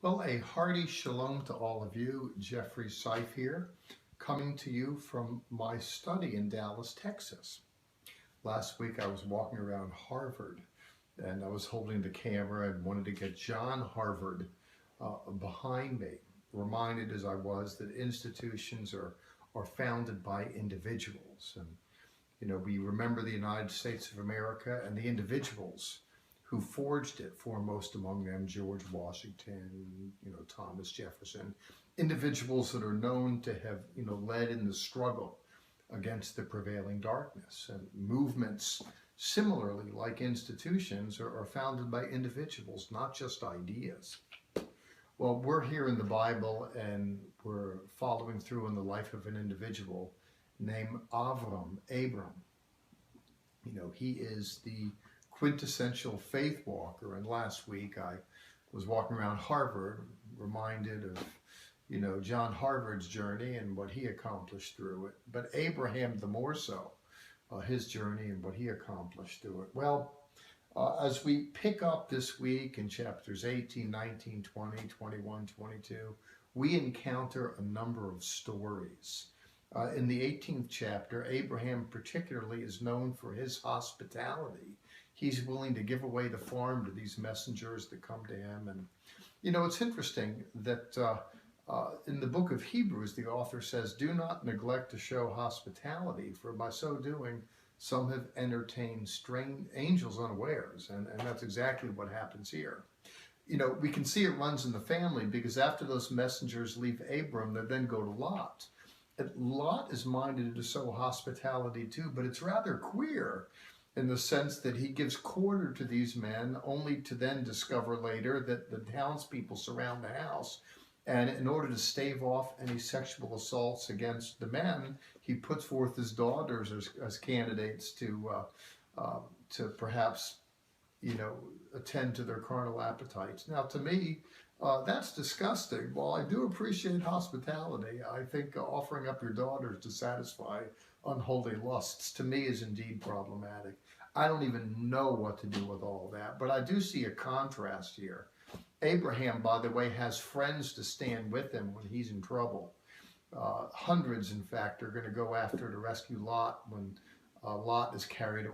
Well, a hearty shalom to all of you. Jeffrey Seif here, coming to you from my study in Dallas, Texas. Last week I was walking around Harvard and I was holding the camera and wanted to get John Harvard behind me, reminded as I was that institutions are founded by individuals. And, we remember the United States of America and the individuals who forged it, foremost among them George Washington, Thomas Jefferson, individuals that are known to have, led in the struggle against the prevailing darkness. And movements, similarly, like institutions, are founded by individuals, not just ideas. Well, we're here in the Bible and we're following through in the life of an individual named Abram. He is the quintessential faith walker. And last week I was walking around Harvard, reminded of, John Harvard's journey and what he accomplished through it. But Abraham the more so, his journey and what he accomplished through it. Well, as we pick up this week in chapters 18, 19, 20, 21, 22, we encounter a number of stories. In the 18th chapter, Abraham particularly is known for his hospitality. He's willing to give away the farm to these messengers that come to him. And, it's interesting that in the book of Hebrews, the author says, "Do not neglect to show hospitality, for by so doing, some have entertained strange angels unawares." And that's exactly what happens here. We can see it runs in the family because after those messengers leave Abram, they then go to Lot. And Lot is minded to show hospitality too, but it's rather queer in the sense that he gives quarter to these men only to then discover later that the townspeople surround the house. And in order to stave off any sexual assaults against the men, he puts forth his daughters as candidates to perhaps, attend to their carnal appetites. Now, to me, that's disgusting. While I do appreciate hospitality, I think offering up your daughters to satisfy unholy lusts, to me, is indeed problematic. I don't even know what to do with all that, but I do see a contrast here. Abraham, by the way, has friends to stand with him when he's in trouble. Hundreds, in fact, are going to go after to rescue Lot when Lot is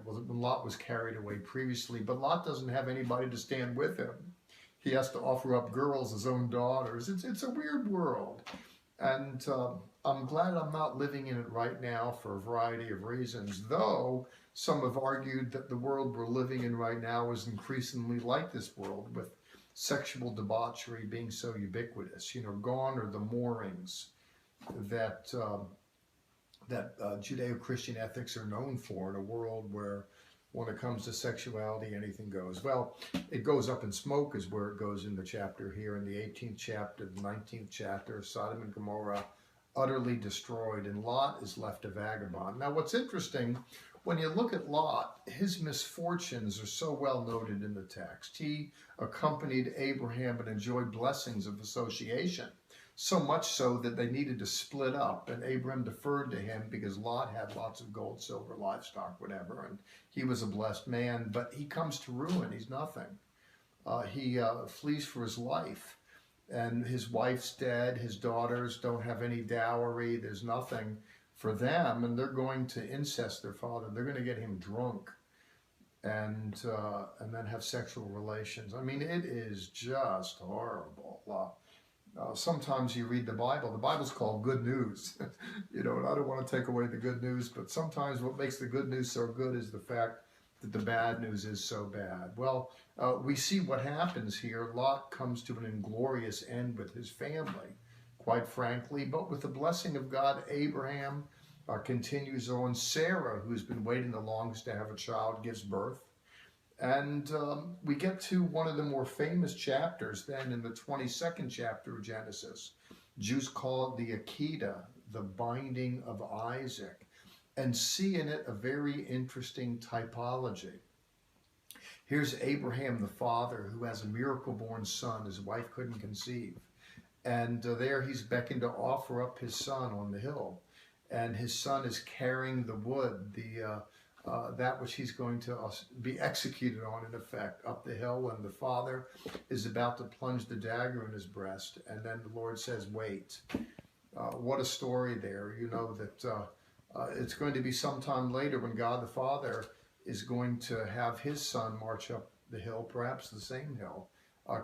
when Lot was carried away previously, but Lot doesn't have anybody to stand with him. He has to offer up girls, his own daughters. It's a weird world. And I'm glad I'm not living in it right now for a variety of reasons, though some have argued that the world we're living in right now is increasingly like this world, with sexual debauchery being so ubiquitous. Gone are the moorings that Judeo-Christian ethics are known for in a world where when it comes to sexuality, anything goes. Well, it goes up in smoke is where it goes in the chapter here. In the 18th chapter, the 19th chapter, Sodom and Gomorrah utterly destroyed, and Lot is left a vagabond. Now, what's interesting, when you look at Lot, his misfortunes are so well noted in the text. He accompanied Abraham and enjoyed blessings of association, so much so that they needed to split up, and Abraham deferred to him because Lot had lots of gold, silver, livestock, whatever, and he was a blessed man, but he comes to ruin. He's nothing. He flees for his life, and his wife's dead. His daughters don't have any dowry. There's nothing for them, and they're going to incest their father. They're going to get him drunk and then have sexual relations. I mean, it is just horrible. Sometimes you read the Bible's called good news, and I don't want to take away the good news, but sometimes what makes the good news so good is the fact that the bad news is so bad. Well, we see what happens here. Lot comes to an inglorious end with his family, quite frankly, but with the blessing of God, Abraham continues on. Sarah, who's been waiting the longest to have a child, gives birth. And we get to one of the more famous chapters then in the 22nd chapter of Genesis. Jews call it the Akedah, the binding of Isaac, and see in it a very interesting typology. Here's Abraham the father who has a miracle-born son his wife couldn't conceive. And there he's beckoned to offer up his son on the hill. And his son is carrying the wood, that which he's going to be executed on, in effect, up the hill, and the father is about to plunge the dagger in his breast, and then the Lord says, wait. What a story there. You know that it's going to be sometime later when God the Father is going to have his son march up the hill, perhaps the same hill,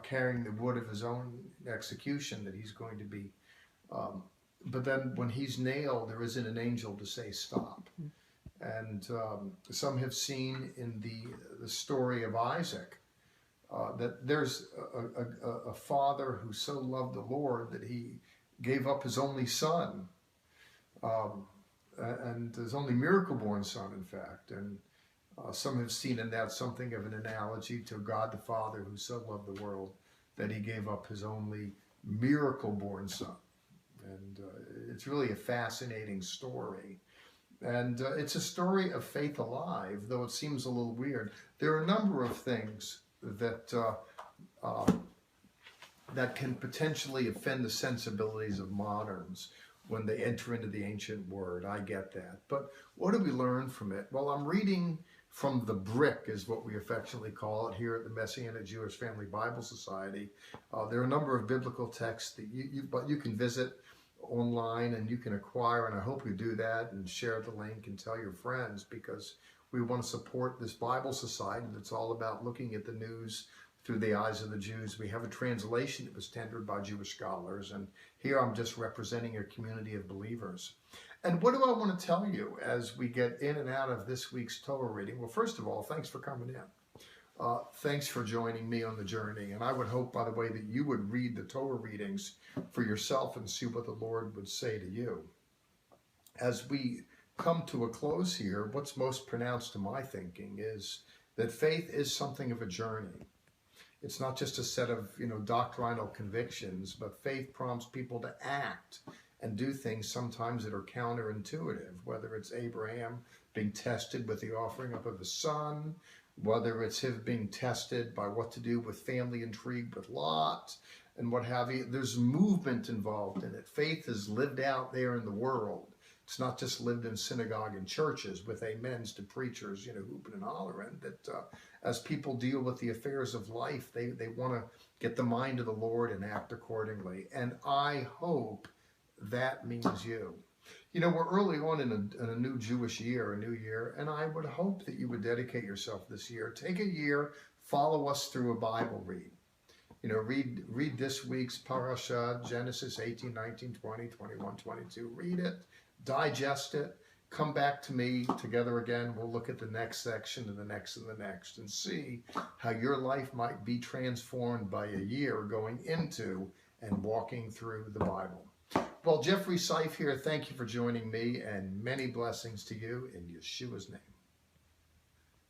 carrying the wood of his own execution that he's going to be. But then when he's nailed, there isn't an angel to say stop. And some have seen in the story of Isaac that there's a father who so loved the Lord that he gave up his only son, and his only miracle-born son, in fact. And some have seen in that something of an analogy to God the Father who so loved the world that he gave up his only miracle-born son. And it's really a fascinating story. And it's a story of faith alive, though it seems a little weird. There are a number of things that that can potentially offend the sensibilities of moderns when they enter into the ancient word. I get that. But what do we learn from it? Well, I'm reading from the brick, is what we affectionately call it here at the Messianic Jewish Family Bible Society. There are a number of biblical texts that you can visit online and you can acquire, and I hope you do that and share the link and tell your friends, because we want to support this Bible Society that's all about looking at the news through the eyes of the Jews. We have a translation that was tendered by Jewish scholars, and here I'm just representing a community of believers. And what do I want to tell you as we get in and out of this week's Torah reading? Well, first of all, thanks for coming in. Thanks for joining me on the journey. And I would hope, by the way, that you would read the Torah readings for yourself and see what the Lord would say to you. As we come to a close here, what's most pronounced to my thinking is that faith is something of a journey. It's not just a set of, doctrinal convictions, but faith prompts people to act and do things sometimes that are counterintuitive, whether it's Abraham being tested with the offering up of his son, whether it's him being tested by what to do with family intrigue with Lot, and what have you. There's movement involved in it. Faith is lived out there in the world. It's not just lived in synagogue and churches with amens to preachers, hooping and hollering. That as people deal with the affairs of life, they want to get the mind of the Lord and act accordingly. And I hope that means you. We're early on in a new Jewish year, a new year, and I would hope that you would dedicate yourself this year. Take a year, follow us through a Bible read. Read this week's parasha, Genesis 18, 19, 20, 21, 22. Read it, digest it, come back to me together again. We'll look at the next section and the next and the next and see how your life might be transformed by a year going into and walking through the Bible. Well, Jeffrey Seif here. Thank you for joining me, and many blessings to you in Yeshua's name.